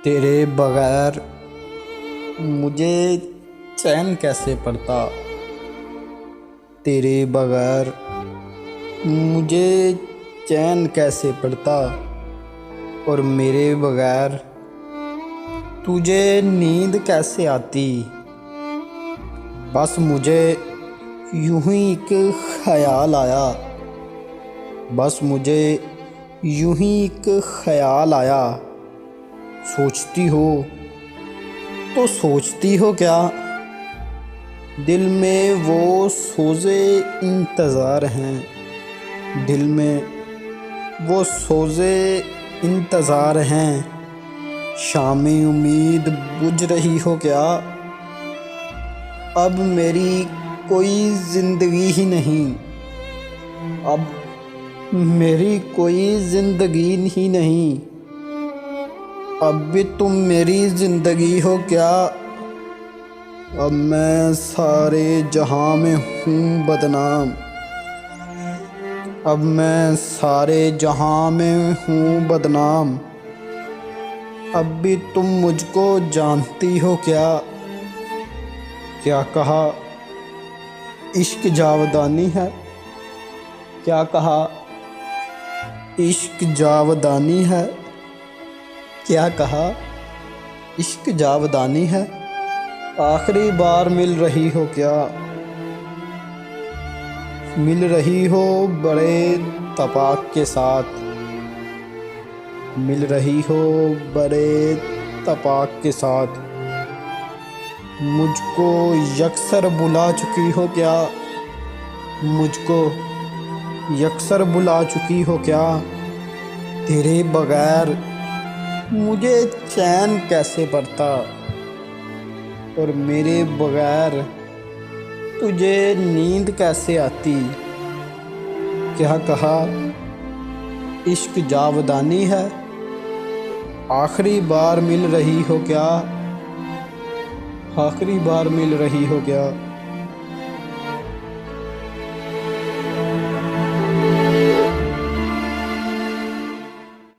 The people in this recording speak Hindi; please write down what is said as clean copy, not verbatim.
तेरे बगैर मुझे चैन कैसे पड़ता। तेरे बगैर मुझे चैन कैसे पड़ता और मेरे बगैर तुझे नींद कैसे आती। बस मुझे यूं ही एक ख्याल आया। बस मुझे यूं ही एक ख्याल आया। सोचती हो तो सोचती हो क्या, दिल में वो सोज़े इंतज़ार हैं। दिल में वो सोज़े इंतज़ार हैं। शामी उम्मीद बुझ रही हो क्या, अब मेरी कोई ज़िंदगी ही नहीं। अब मेरी कोई ज़िंदगी ही नहीं। अब भी तुम मेरी ज़िंदगी हो क्या। अब मैं सारे जहां में हूँ बदनाम। अब मैं सारे जहां में हूँ बदनाम। अब भी तुम मुझको जानती हो क्या। क्या कहा इश्क जावदानी है। क्या कहा इश्क जावदानी है। क्या कहा इश्क जावदानी है। आखिरी बार मिल रही हो क्या, मिल रही हो बड़े तपाक के साथ। मिल रही हो बड़े तपाक के साथ। मुझको यकसर बुला चुकी हो क्या। मुझको यकसर बुला चुकी हो क्या। तेरे बगैर मुझे चैन कैसे पड़ता और मेरे बगैर तुझे नींद कैसे आती। क्या कहा इश्क जावदानी है। आखिरी बार मिल रही हो क्या। आखिरी बार मिल रही हो क्या।